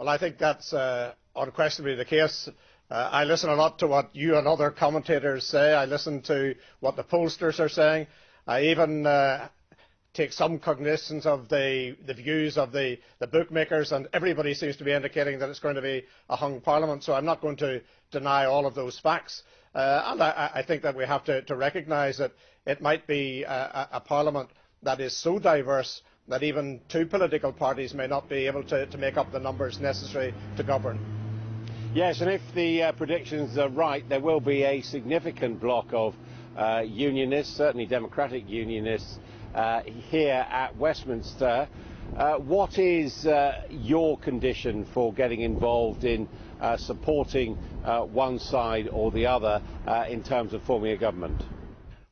Well, I think that's unquestionably the case. I listen a lot to what you and other commentators say. I listen to what the pollsters are saying. I even take some cognizance of the views of the bookmakers, and everybody seems to be indicating that it's going to be a hung parliament. So I'm not going to deny all of those facts. And I think that we have to recognise that it might be a parliament that is so diverse that even two political parties may not be able to make up the numbers necessary to govern. Yes, and if the predictions are right, there will be a significant block of unionists, certainly Democratic Unionists, here at Westminster. What is your condition for getting involved in supporting one side or the other in terms of forming a government?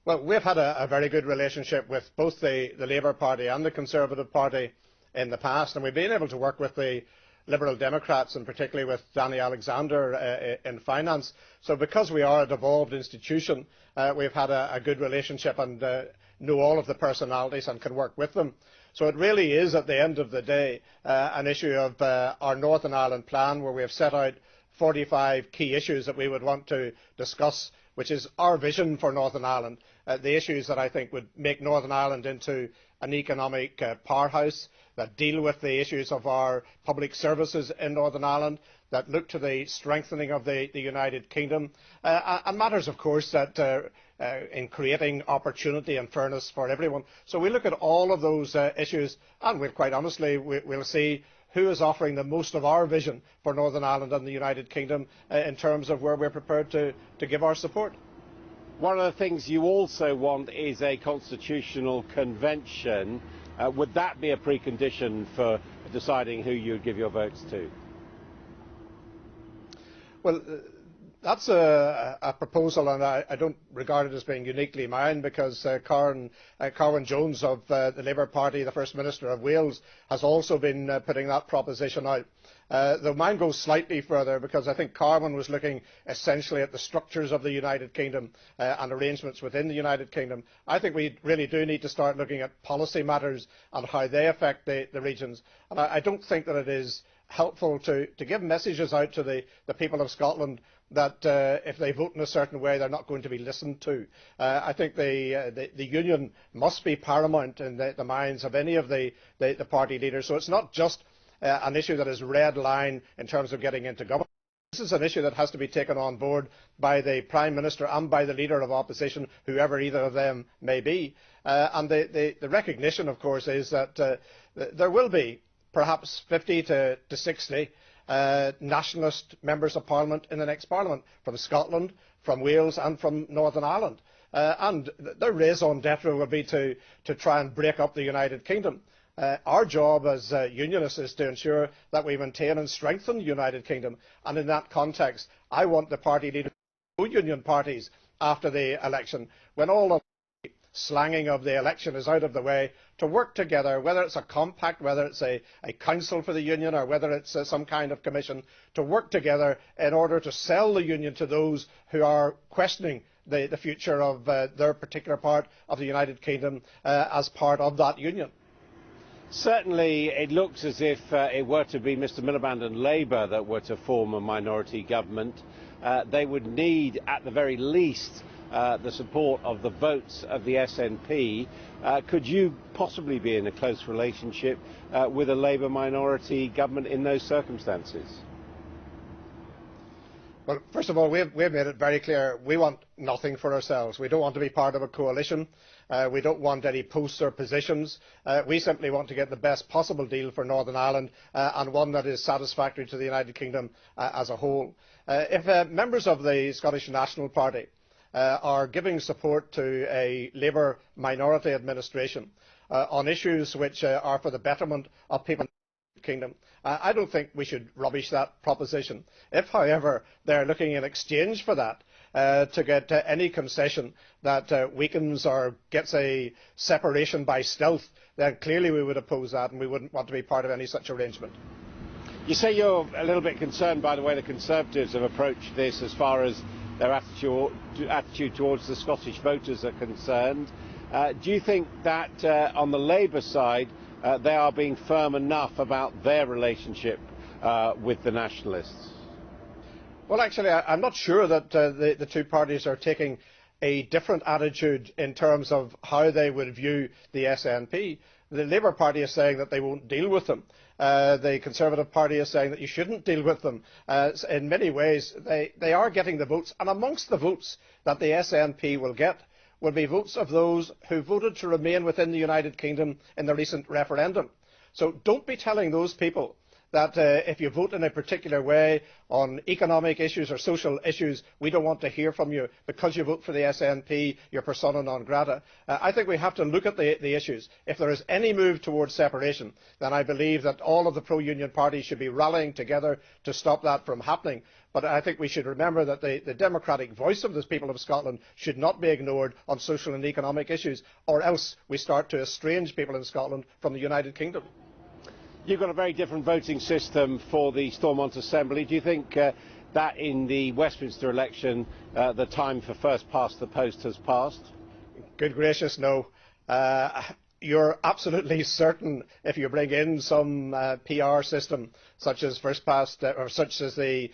Well, we've had a very good relationship with both the Labour Party and the Conservative Party in the past, and we've been able to work with the Liberal Democrats, and particularly with Danny Alexander in finance. So because we are a devolved institution, we've had a good relationship and know all of the personalities and can work with them. So it really is, at the end of the day, an issue of our Northern Ireland plan, where we have set out 45 key issues that we would want to discuss, which is our vision for Northern Ireland, the issues that I think would make Northern Ireland into an economic powerhouse, that deal with the issues of our public services in Northern Ireland, that look to the strengthening of the United Kingdom, and matters, of course, that in creating opportunity and fairness for everyone. So we look at all of those issues, and we'll, quite honestly, we'll see who is offering the most of our vision for Northern Ireland and the United Kingdom in terms of where we're prepared to give our support. One of the things you also want is a constitutional convention. Would that be a precondition for deciding who you would give your votes to? Well, that's a proposal, and I don't regard it as being uniquely mine, because Carwyn Jones of the Labour Party, the First Minister of Wales, has also been putting that proposition out. Though mine goes slightly further, because I think Carwyn was looking essentially at the structures of the United Kingdom and arrangements within the United Kingdom. I think we really do need to start looking at policy matters and how they affect the regions. And I don't think that it is helpful to give messages out to the people of Scotland that if they vote in a certain way, they're not going to be listened to. I think the union must be paramount in the minds of any of the party leaders. So it's not just an issue that is red line in terms of getting into government. This is an issue that has to be taken on board by the Prime Minister and by the Leader of Opposition, whoever either of them may be. And the recognition, of course, is that there will be perhaps 50 to 60 nationalist members of Parliament in the next Parliament, from Scotland, from Wales and from Northern Ireland. And their raison d'etre will be to try and break up the United Kingdom. Our job as unionists is to ensure that we maintain and strengthen the United Kingdom, and in that context I want the party leaders, union parties, after the election, when all of the slanging of the election is out of the way, to work together, whether it's a compact, whether it's a council for the union, or whether it's some kind of commission, to work together in order to sell the union to those who are questioning the future of their particular part of the United Kingdom as part of that union. Certainly it looks as if it were to be Mr Miliband and Labour that were to form a minority government. They would need, at the very least, the support of the votes of the SNP. Could you possibly be in a close relationship with a Labour minority government in those circumstances? Well, first of all, we've made it very clear we want nothing for ourselves. We don't want to be part of a coalition. We don't want any posts or positions. We simply want to get the best possible deal for Northern Ireland, and one that is satisfactory to the United Kingdom as a whole. If members of the Scottish National Party are giving support to a Labour minority administration on issues which are for the betterment of people in the Kingdom, I don't think we should rubbish that proposition. If, however, they are looking in exchange for that to get any concession that weakens or gets a separation by stealth, then clearly we would oppose that, and we wouldn't want to be part of any such arrangement. You say you're a little bit concerned by the way the Conservatives have approached this as far as their attitude towards the Scottish voters are concerned. Do you think that on the Labour side they are being firm enough about their relationship with the nationalists? Well, actually, I'm not sure that the two parties are taking a different attitude in terms of how they would view the SNP. The Labour Party is saying that they won't deal with them. The Conservative Party is saying that you shouldn't deal with them. In many ways, they are getting the votes, and amongst the votes that the SNP will get will be votes of those who voted to remain within the United Kingdom in the recent referendum. So don't be telling those people that if you vote in a particular way on economic issues or social issues, we don't want to hear from you because you vote for the SNP, you're persona non grata. I think we have to look at the issues. If there is any move towards separation, then I believe that all of the pro-union parties should be rallying together to stop that from happening. But I think we should remember that the democratic voice of the people of Scotland should not be ignored on social and economic issues, or else we start to estrange people in Scotland from the United Kingdom. You've got a very different voting system for the Stormont Assembly. Do you think that in the Westminster election the time for first past the post has passed? Good gracious, no. You're absolutely certain if you bring in some PR system such as or such as the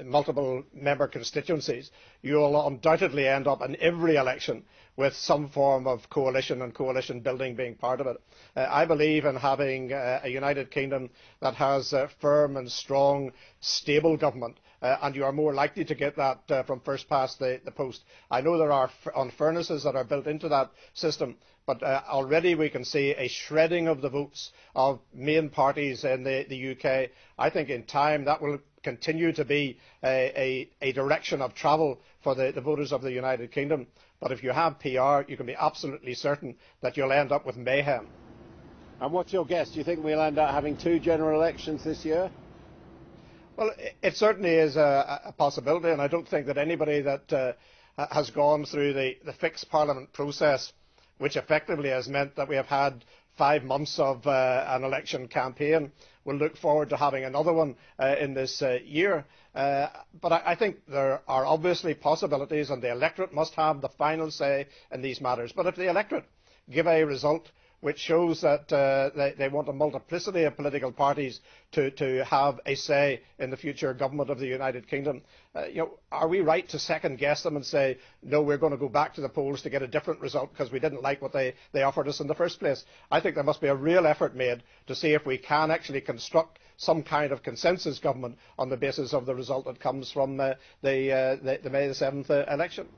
multiple member constituencies, you'll undoubtedly end up in every election with some form of coalition and coalition building being part of it. I believe in having a United Kingdom that has a firm and strong, stable government, and you are more likely to get that from first past the post. I know there are unfairnesses that are built into that system, but already we can see a shredding of the votes of main parties in the UK. I think in time that will continue to be a direction of travel for the voters of the United Kingdom. But if you have PR, you can be absolutely certain that you'll end up with mayhem. And what's your guess? Do you think we'll end up having two general elections this year? Well, it certainly is a possibility, and I don't think that anybody that has gone through the fixed parliament process, which effectively has meant that we have had 5 months of an election campaign, will look forward to having another one in this year. But I think there are obviously possibilities, and the electorate must have the final say in these matters. But if the electorate give a result which shows that they want a multiplicity of political parties to have a say in the future government of the United Kingdom, are we right to second guess them and say, no, we're going to go back to the polls to get a different result because we didn't like what they offered us in the first place? I think there must be a real effort made to see if we can actually construct some kind of consensus government on the basis of the result that comes from the May the 7th election.